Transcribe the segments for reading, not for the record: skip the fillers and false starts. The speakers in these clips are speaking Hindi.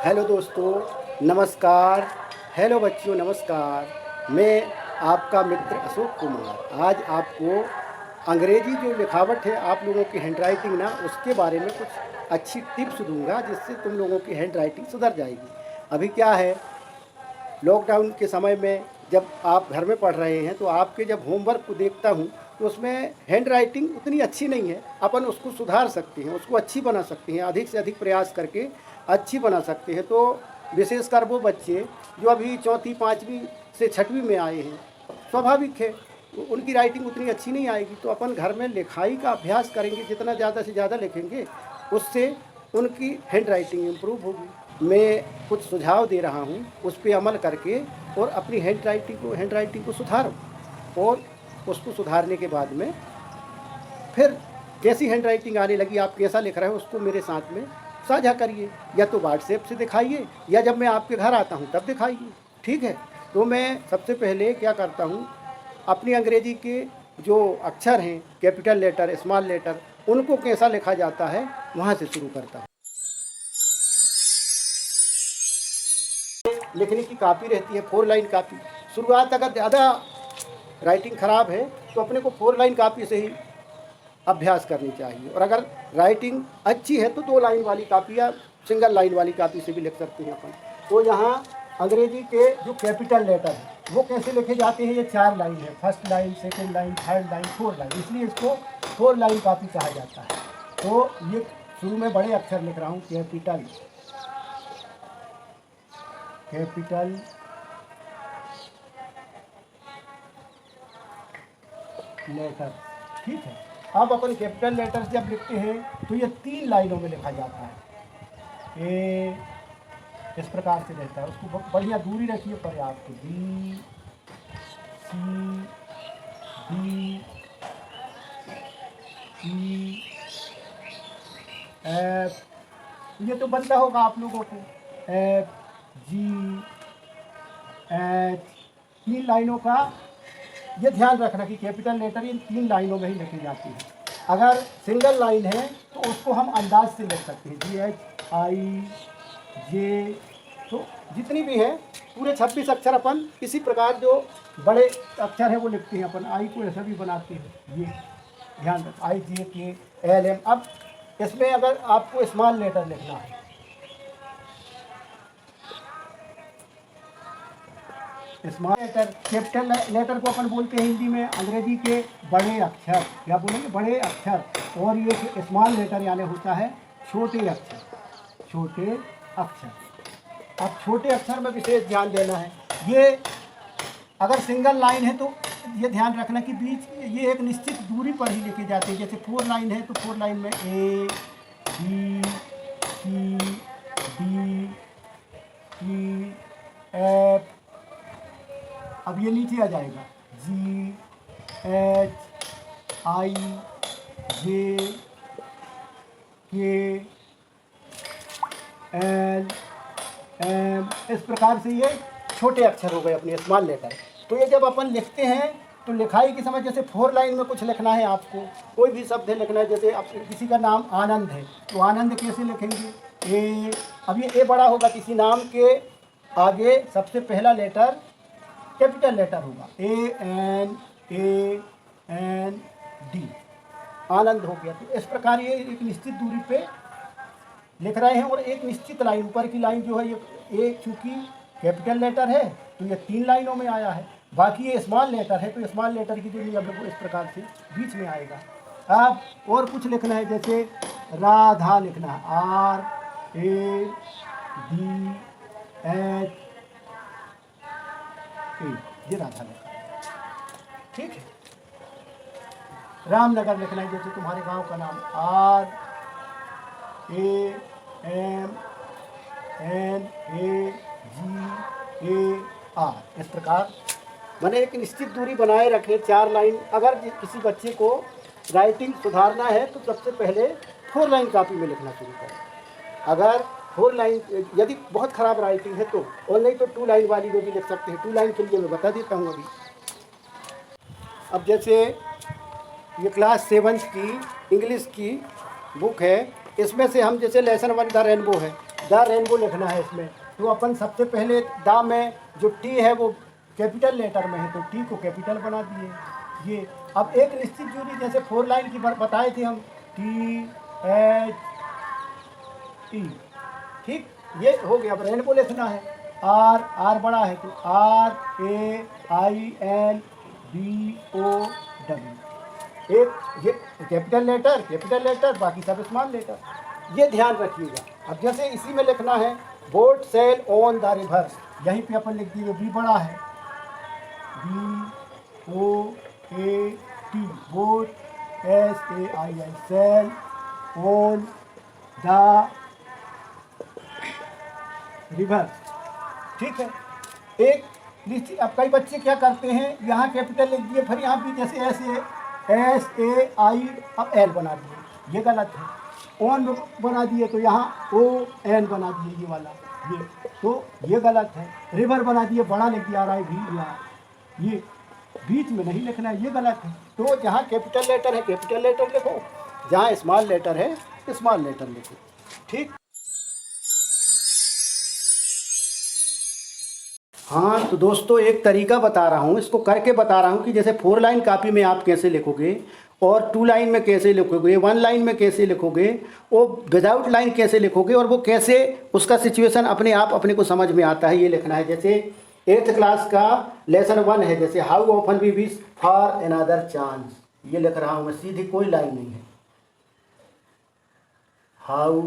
हेलो दोस्तों, नमस्कार। हेलो बच्चों, नमस्कार। मैं आपका मित्र अशोक कुमार आज आपको अंग्रेजी जो लिखावट है आप लोगों की हैंडराइटिंग ना उसके बारे में कुछ अच्छी टिप्स दूंगा जिससे तुम लोगों की हैंडराइटिंग सुधर जाएगी। अभी क्या है, लॉकडाउन के समय में जब आप घर में पढ़ रहे हैं तो आपके जब होमवर्क को देखता हूँ तो उसमें हैंड राइटिंग उतनी अच्छी नहीं है। अपन उसको सुधार सकते हैं, उसको अच्छी बना सकते हैं, अधिक से अधिक प्रयास करके अच्छी बना सकते हैं। तो विशेषकर वो बच्चे जो अभी चौथी पाँचवीं से छठवीं में आए हैं, स्वाभाविक है उनकी राइटिंग उतनी अच्छी नहीं आएगी। तो अपन घर में लिखाई का अभ्यास करेंगे, जितना ज़्यादा से ज़्यादा लिखेंगे उससे उनकी हैंड राइटिंग इम्प्रूव होगी। मैं कुछ सुझाव दे रहा हूँ, उस पर अमल करके और अपनी हैंड राइटिंग को सुधारो और उसको सुधारने के बाद में फिर कैसी हैंड राइटिंग आने लगी, आप कैसा लिख रहे हो उसको मेरे साथ में साझा करिए, या तो व्हाट्सएप से दिखाइए या जब मैं आपके घर आता हूँ तब दिखाइए। ठीक है, तो मैं सबसे पहले क्या करता हूँ, अपनी अंग्रेजी के जो अक्षर हैं, कैपिटल लेटर, स्मॉल लेटर, उनको कैसा लिखा जाता है वहाँ से शुरू करता हूँ। लिखने की कापी रहती है, 4 लाइन कापी। शुरुआत अगर ज़्यादा राइटिंग ख़राब है तो अपने को 4 लाइन कापी से ही अभ्यास करनी चाहिए, और अगर राइटिंग अच्छी है तो 2 लाइन वाली कापी या सिंगल लाइन वाली कापी से भी लिख सकते हैं अपन। तो यहाँ अंग्रेजी के जो कैपिटल लेटर है वो कैसे लिखे जाते हैं, ये 4 लाइन है, first line, second line, third line, 4 line, इसलिए इसको 4 लाइन कापी कहा जाता है। तो ये शुरू में बड़े अक्षर लिख रहा हूँ, कैपिटल लेटर। ठीक है, अब अपन कैपिटल लेटर्स जब लिखते हैं तो ये 3 लाइनों में लिखा जाता है। ए इस प्रकार से रहता है, उसको बढ़िया दूरी रखिए पर्याप्त। बी, सी, डी, ई, एफ, ये तो बनता होगा आप लोगों को, एफ, जी, एच। 3 लाइनों का ये ध्यान रखना कि कैपिटल लेटर इन 3 लाइनों में ही लिखी जाती है। अगर सिंगल लाइन है तो उसको हम अंदाज से लिख सकते हैं, जी, एच, आई, जे, तो जितनी भी है पूरे 26 अक्षर अपन इसी प्रकार जो बड़े अक्षर है वो लिखते हैं। अपन आई को ऐसा भी बनाते हैं, ये ध्यान रख, आई, जे, के, एल, एम। अब इसमें अगर आपको स्मॉल लेटर लिखना है, स्मॉल लेटर, कैपिटल लेटर को अपन बोलते हैं हिंदी में अंग्रेजी के बड़े अक्षर, क्या बोलेंगे, बड़े अक्षर। और ये स्मॉल लेटर यानी होता है छोटे अक्षर, छोटे अक्षर। अब छोटे अक्षर में विशेष ध्यान देना है। ये अगर सिंगल लाइन है तो ये ध्यान रखना कि बीच ये एक निश्चित दूरी पर ही लिखे जाते हैं। जैसे 4 लाइन है तो 4 लाइन में ए, बी, सी, डी, ई, एफ। अब ये नीचे आ जाएगा, जी, एच, आई, जे, के, एल, एम। इस प्रकार से ये छोटे अक्षर हो गए अपने स्मॉल लेटर। तो ये जब अपन लिखते हैं तो लिखाई की समझ, जैसे 4 लाइन में कुछ लिखना है, आपको कोई भी शब्द लिखना है, जैसे आप किसी का नाम आनंद है तो आनंद कैसे लिखेंगे, ए। अब ये ए बड़ा होगा, किसी नाम के आगे सबसे पहला लेटर कैपिटल लेटर होगा, ए एन डी, आनंद हो गया। तो इस प्रकार ये एक निश्चित दूरी पे लिख रहे हैं, और एक निश्चित लाइन, ऊपर की लाइन जो है ये चूँकि कैपिटल लेटर है तो ये 3 लाइनों में आया है। बाकी ये स्मॉल लेटर है तो स्मॉल लेटर की जो नियम है वो इस प्रकार से बीच में आएगा। अब और कुछ लिखना है, जैसे राधा लिखना है, R A D H A, ये राधा लिखना है। ठीक है, रामनगर लिखना है, जैसे तुम्हारे गांव का नाम, R A M N A G A R। इस प्रकार मैंने एक निश्चित दूरी बनाए रखें, 4 लाइन। अगर किसी बच्चे को राइटिंग सुधारना है तो सबसे पहले 4 लाइन कापी में लिखना शुरू करें। अगर 4 लाइन, यदि बहुत ख़राब राइटिंग है तो, और नहीं तो 2 लाइन वाली में भी लिख सकते हैं। 2 लाइन के लिए मैं बता देता हूँ अभी। अब जैसे ये क्लास 7 की इंग्लिश की बुक है, इसमें से हम जैसे लेसन 1 द रेनबो है, द रेनबो लिखना है इसमें। तो अपन सबसे पहले द में जो टी है वो कैपिटल लेटर में है, तो टी को कैपिटल बना दिए। ये अब एक निश्चित दूरी, जैसे 4 लाइन की बताए थे हम, टी एच टी, ठीक, ये हो गया। अब रेनबो लिखना है, आर बड़ा है तो RAINBO। एक ये कैपिटल लेटर, बाकी सब स्मॉल लेटर, ये ध्यान रखिएगा। अब जैसे इसी में लिखना है boat sail on the river, यहीं पे अपन लिख दिए बी बड़ा है, BOAT, boat, SAIL, sail, on the river, ठीक है। एक निश्चित, अब कई बच्चे क्या करते हैं, यहाँ कैपिटल लिख दिए, फिर यहाँ भी जैसे SAI अब L बना दिए, ये गलत है। ऑन बना दिए तो यहाँ ON बना दिए, ये वाला, ये तो ये गलत है। रिवर बना दिए, बड़ा लिख दिया RIVER, ये बीच में नहीं लिखना है, ये गलत है। तो जहाँ कैपिटल लेटर है कैपिटल लेटर लिखो, जहाँ स्मॉल लेटर है स्मॉल लेटर लिखो, ठीक। हाँ तो दोस्तों एक तरीका बता रहा हूँ, इसको करके बता रहा हूँ कि जैसे 4 लाइन कापी में आप कैसे लिखोगे और 2 लाइन में कैसे लिखोगे, 1 लाइन में कैसे लिखोगे, वो विदाउट लाइन कैसे लिखोगे, और वो कैसे उसका सिचुएशन अपने आप अपने को समझ में आता है, ये लिखना है। जैसे 8th क्लास का लेसन 1 है, जैसे how often we wish for another chance, ये लिख रहा हूँ मैं, सीधी कोई लाइन नहीं है। How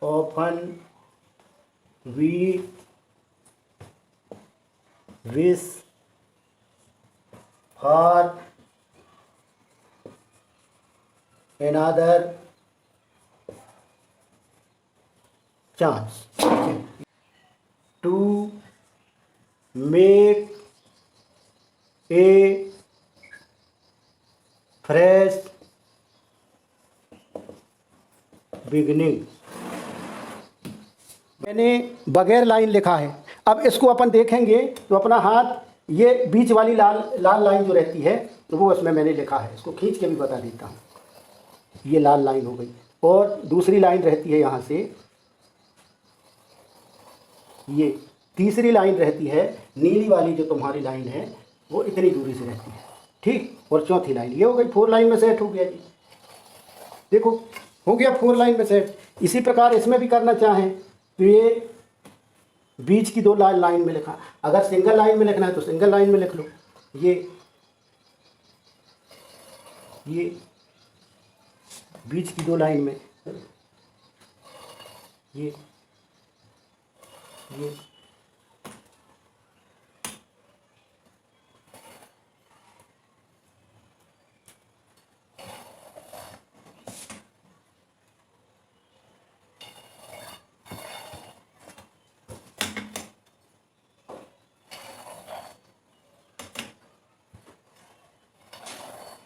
often we wish for another chance to make a fresh beginning। मैंने बगैर लाइन लिखा है। अब इसको अपन देखेंगे तो अपना हाथ, ये बीच वाली लाल लाइन जो रहती है तो वो इसमें मैंने लिखा है, इसको खींच के भी बता देता हूँ। ये लाल लाइन हो गई, और दूसरी लाइन रहती है यहाँ से, ये तीसरी लाइन रहती है नीली वाली जो तुम्हारी लाइन है, वो इतनी दूरी से रहती है, ठीक। और चौथी लाइन ये हो गई, 4 लाइन में सेट हो गया जी, देखो हो गया 4 लाइन में सेट। इसी प्रकार इसमें भी करना चाहें तो ये बीच की 2 लाइन में लिखा, अगर सिंगल लाइन में लिखना है तो सिंगल लाइन में लिख लो। ये बीच की 2 लाइन में, ये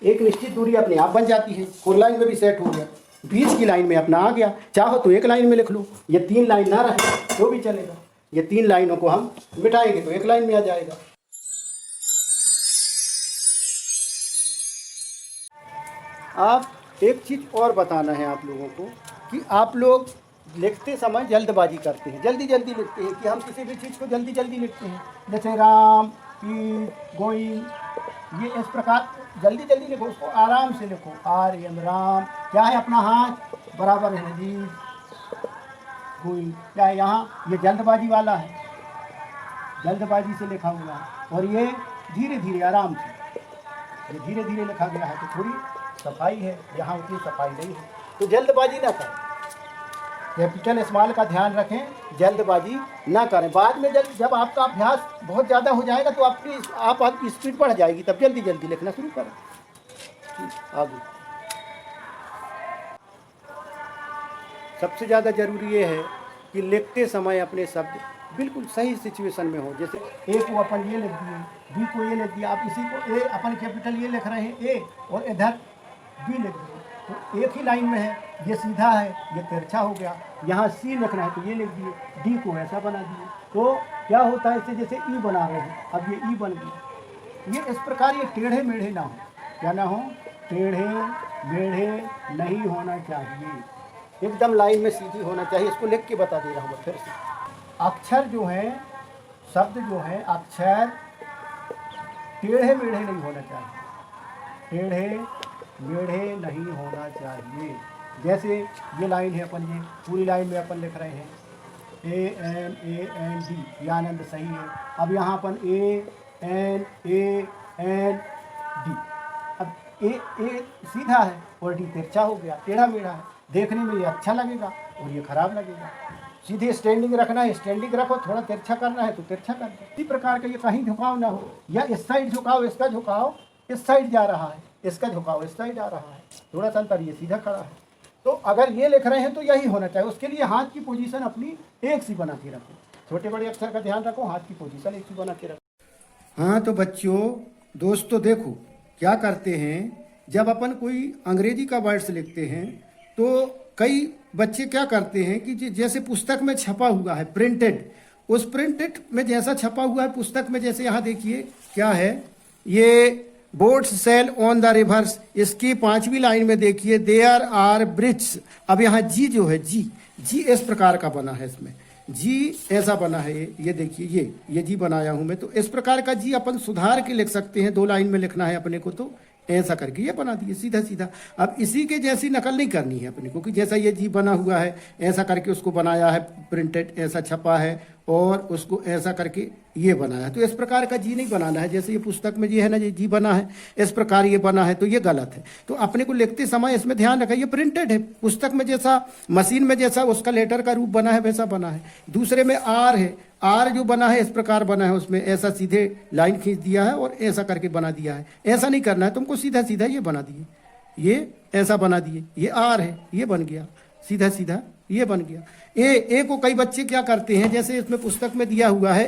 एक निश्चित दूरी अपने आप बन जाती है। 4 लाइन में भी सेट हो गया, बीच की लाइन में अपना आ गया। चाहो तो 1 लाइन में लिख लो, ये 3 लाइन ना रहे तो भी चलेगा। ये 3 लाइनों को हम मिटाएंगे तो 1 लाइन में आ जाएगा। आप एक चीज़ और बताना है आप लोगों को कि आप लोग लिखते समय जल्दबाजी करते हैं, जल्दी लिखते हैं कि हम किसी भी चीज़ को जल्दी लिखते हैं। जैसे राम इज गोइंग, ये इस प्रकार जल्दी लिखो, उसको आराम से लिखो। RAM राम, क्या है अपना हाथ बराबर है जी, गोइंग क्या है यहाँ, ये जल्दबाजी वाला है, जल्दबाजी से लिखा हुआ है। और ये धीरे आराम से, ये धीरे लिखा गया है, तो थोड़ी सफाई है, यहाँ उतनी सफाई नहीं है, तो जल्दबाजी ना करें। कैपिटल स्मॉल का ध्यान रखें, जल्दबाजी ना करें। बाद में जब आपका अभ्यास बहुत ज़्यादा हो जाएगा तो आपकी स्पीड बढ़ जाएगी, तब जल्दी लिखना शुरू करें। आगे सबसे ज़्यादा ज़रूरी ये है कि लिखते समय अपने शब्द बिल्कुल सही सिचुएशन में हो। जैसे ए को अपन ये लिख दिए, बी को ये लिख दिया, आप इसी को ए अपन कैपिटल ये लिख रहे हैं ए, और इधर बी लिख दिए, तो एक ही लाइन में है, ये सीधा है, ये तिरछा हो गया। यहाँ सी लिखना है तो ये लिख दिए, डी को ऐसा बना दिए, तो क्या होता है इससे, जैसे ई बना रहे हैं, अब ये ई बन गया। ये इस प्रकार ये टेढ़े मेढ़े ना हो, क्या ना हो, टेढ़े मेढ़े नहीं होना चाहिए, एकदम लाइन में सीधी होना चाहिए। इसको लिख के बता दे रहा हूँ मैं फिर से। अक्षर जो है, शब्द जो है, अक्षर टेढ़े मेढ़े नहीं होना चाहिए, टेढ़े मेढ़े नहीं होना चाहिए। जैसे ये लाइन है, अपन ये पूरी लाइन में अपन लिख रहे हैं AND, ये आनंद सही है। अब यहाँ अपन AND, अब ए सीधा है और डी तिरछा हो गया, टेढ़ा मेढ़ा है। देखने में ये अच्छा लगेगा और ये खराब लगेगा। सीधे स्टैंडिंग रखना है, स्टैंडिंग रखो, थोड़ा तिरछा करना है तो तिरछा कर दो। इसी प्रकार का ये कहीं झुकाव ना हो, या इस साइड झुकाव, इसका झुकाव इस साइड जा रहा है, इसका झुकाव इस साइड आ रहा है, थोड़ा सा अंतर, ये सीधा खड़ा है। तो अगर ये लिख रहे हैं तो यही होना चाहिए। उसके लिए हाथ की पोजीशन अपनी एक सी बना के रखो, छोटे बड़े अक्षर का ध्यान रखो, हाथ की पोजीशन एक सी बना के रखो। हाँ तो बच्चों, दोस्तों देखो क्या करते हैं, जब अपन कोई अंग्रेजी का वर्ड्स लिखते हैं तो कई बच्चे क्या करते हैं कि जैसे पुस्तक में छपा हुआ है प्रिंटेड, उस प्रिंटेड में जैसा छपा हुआ है पुस्तक में, जैसे यहाँ देखिए क्या है, ये boats sail on the rivers, इसकी 5वीं लाइन में देखिए देयर आर ब्रिड्ज। अब यहाँ जी जो है, जी इस प्रकार का बना है, इसमें जी ऐसा बना है, ये देखिए ये जी बनाया हूं मैं। तो इस प्रकार का जी अपन सुधार के लिख सकते हैं, 2 लाइन में लिखना है अपने को तो ऐसा करके ये बना दिए सीधा सीधा। अब इसी के जैसी नकल नहीं करनी है अपने को कि जैसा ये जी बना हुआ है ऐसा करके उसको बनाया है, प्रिंटेड ऐसा छपा है और उसको ऐसा करके ये बनाया है। तो इस प्रकार का जी नहीं बनाना है, जैसे ये पुस्तक में जी है ना, ये जी बना है इस प्रकार ये बना है, तो ये गलत है। तो अपने को लिखते समय इसमें ध्यान रखा, ये प्रिंटेड है, पुस्तक में जैसा मशीन में जैसा उसका लेटर का रूप बना है वैसा बना है। दूसरे में आर है, आर जो बना है इस प्रकार बना है, उसमें ऐसा सीधे लाइन खींच दिया है और ऐसा करके बना दिया है। ऐसा नहीं करना है तुमको, सीधा सीधा ये बना दिए, ये ऐसा बना दिए, ये आर है, ये बन गया सीधा सीधा, ये बन गया। ए को कई बच्चे क्या करते हैं, जैसे इसमें पुस्तक में दिया हुआ है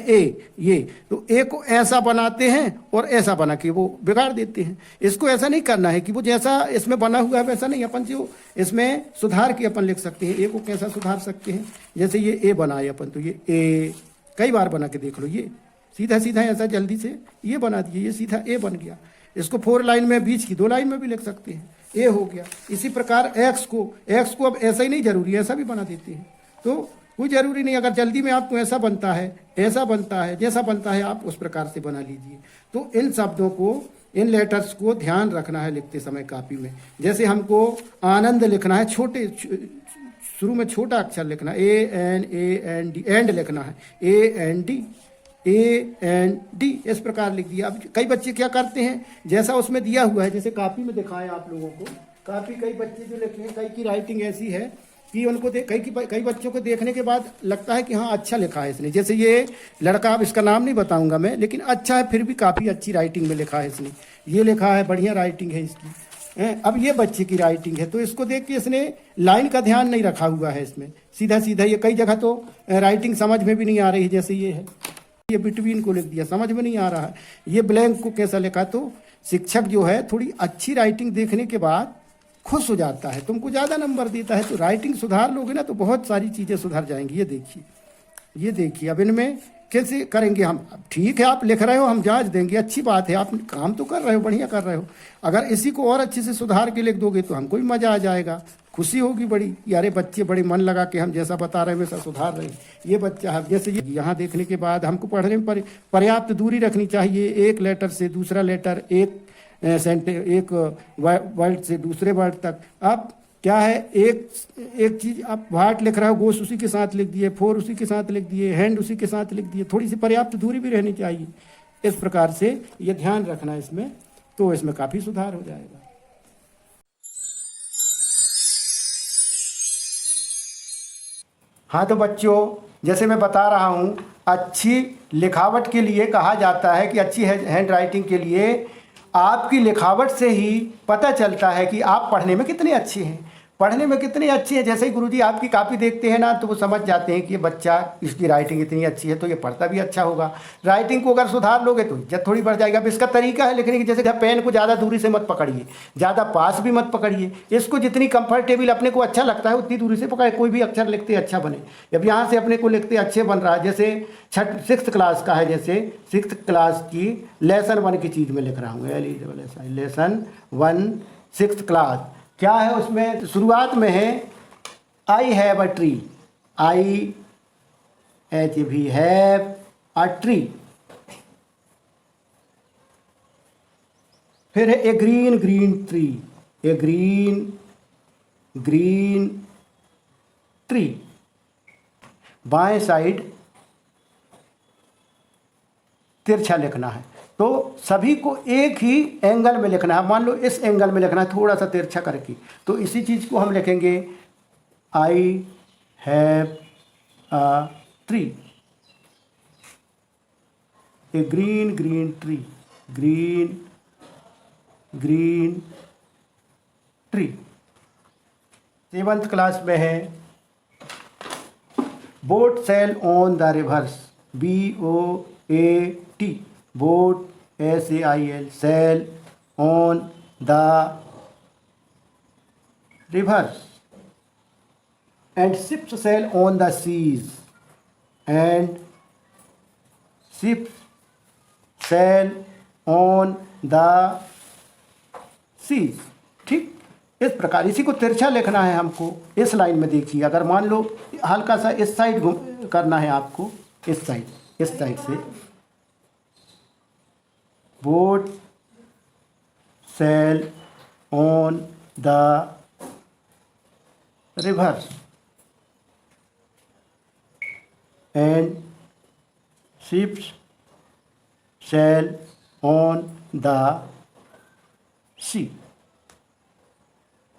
ये तो ए को ऐसा बनाते हैं और ऐसा बना के वो बिगाड़ देते हैं। इसको ऐसा नहीं करना है कि वो जैसा इसमें बना हुआ है वैसा नहीं, अपन जो इसमें सुधार के अपन लिख सकते हैं। ए को कैसा सुधार सकते हैं, जैसे ये ए बनाए अपन, तो ये ए कई बार बना के देख लो, ये सीधा सीधा ऐसा जल्दी से ये बना दिए, ये सीधा ए बन गया। इसको 4 लाइन में, बीच की 2 लाइन में भी लिख सकते हैं, ए हो गया। इसी प्रकार एक्स को अब ऐसा ही नहीं जरूरी है, ऐसा भी बना देते हैं, तो कोई जरूरी नहीं। अगर जल्दी में आपको ऐसा बनता है, ऐसा बनता है, जैसा बनता है आप उस प्रकार से बना लीजिए। तो इन शब्दों को, इन लेटर्स को ध्यान रखना है लिखते समय कापी में। जैसे हमको आनंद लिखना है, छोटे शुरू में छोटा अक्षर लिखना है, AND एंड लिखना है, AND इस प्रकार लिख दिया। अब कई बच्चे क्या करते हैं, जैसा उसमें दिया हुआ है, जैसे कापी में दिखाएं आप लोगों को, कापी कई बच्चे जो लिखते हैं, कई की राइटिंग ऐसी है कि उनको कई बच्चों को देखने के बाद लगता है कि हाँ अच्छा लिखा है इसने। जैसे ये लड़का, अब इसका नाम नहीं बताऊंगा मैं, लेकिन अच्छा है, फिर भी काफ़ी अच्छी राइटिंग में लिखा है इसने, ये लिखा है, बढ़िया राइटिंग है इसकी। अब ये बच्चे की राइटिंग है, तो इसको देख के इसने लाइन का ध्यान नहीं रखा हुआ है इसमें, सीधा सीधा ये कई जगह तो राइटिंग समझ में भी नहीं आ रही। जैसे ये है, ये बिटवीन को लिख दिया, समझ में नहीं आ रहा है। ये ब्लैंक को कैसा लिखा, तो शिक्षक जो है थोड़ी अच्छी राइटिंग देखने के बाद खुश हो जाता है, तुमको ज़्यादा नंबर देता है। तो राइटिंग सुधार लोगे ना तो बहुत सारी चीज़ें सुधर जाएंगी। ये देखिए अब इनमें कैसे करेंगे हम। ठीक है आप लिख रहे हो, हम जांच देंगे, अच्छी बात है, आप काम तो कर रहे हो, बढ़िया कर रहे हो। अगर इसी को और अच्छे से सुधार के लिख दोगे तो हमको भी मज़ा आ जाएगा, खुशी होगी बड़ी, यारे बच्चे बड़े मन लगा के हम जैसा बता रहे हैं वैसा सुधार रहे हैं। ये बच्चा है, जैसे ये यहाँ देखने के बाद हमको पढ़ने में पर्याप्त दूरी रखनी चाहिए, एक लेटर से दूसरा लेटर, एक वर्ड से दूसरे वर्ड तक। अब क्या है, एक चीज आप वाट लिख रहे हो, गोश उसी के साथ लिख दिए, फोर उसी के साथ लिख दिए, हैंड उसी के साथ लिख दिए, थोड़ी सी पर्याप्त दूरी भी रहनी चाहिए। इस प्रकार से ये ध्यान रखना इसमें, तो इसमें काफी सुधार हो जाएगा। हाँ तो बच्चों, जैसे मैं बता रहा हूँ, अच्छी लिखावट के लिए कहा जाता है कि अच्छी हैंड राइटिंग के लिए आपकी लिखावट से ही पता चलता है कि आप पढ़ने में कितने अच्छे हैं, पढ़ने में कितने अच्छे हैं। जैसे ही गुरुजी आपकी कॉपी देखते हैं ना, तो वो समझ जाते हैं कि ये बच्चा, इसकी राइटिंग इतनी अच्छी है तो ये पढ़ता भी अच्छा होगा। राइटिंग को अगर सुधार लोगे तो इज्जत थोड़ी बढ़ जाएगी। अब इसका तरीका है लिखने की, जैसे पेन को ज़्यादा दूरी से मत पकड़िए, ज़्यादा पास भी मत पकड़िए, इसको जितनी कंफर्टेबल अपने को अच्छा लगता है उतनी दूरी से पकड़े, कोई भी अक्षर लिखते अच्छा बने। अब यहाँ से अपने को लिखते अच्छे बन रहा है, जैसे 6th क्लास का है, जैसे 6th क्लास की लेसन 1 की चीज़ में लिख रहा हूँ, लेसन 1 6th क्लास। क्या है उसमें? शुरुआत में है आई have a tree, I H भी हैव अ ट्री। फिर है ए green green tree, a green green tree. बाएं साइड तिरछा लिखना है, तो सभी को एक ही एंगल में लिखना है। मान लो इस एंगल में लिखना है थोड़ा सा तिरछा करके, तो इसी चीज़ को हम लिखेंगे I have a tree, a green green tree, green green tree. 7th class में है boat sail on the rivers, BOAT, boat SAIL, sail on the rivers. And ships sail on the seas, and ships sail on the seas. ठीक, इस प्रकार इसी को तिरछा लिखना है हमको। इस लाइन में देखिए, अगर मान लो हल्का सा इस साइड करना है आपको, इस साइड से boat sail on the rivers and ships sail on the sea,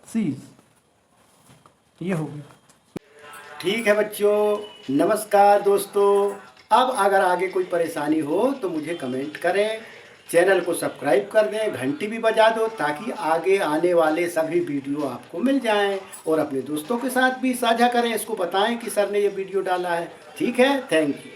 seas. ये हो गया। ठीक है बच्चों, नमस्कार दोस्तों। अब अगर आगे कोई परेशानी हो तो मुझे कमेंट करें, चैनल को सब्सक्राइब कर दें, घंटी भी बजा दो ताकि आगे आने वाले सभी वीडियो आपको मिल जाएं। और अपने दोस्तों के साथ भी साझा करें, इसको बताएं कि सर ने ये वीडियो डाला है। ठीक है, थैंक यू।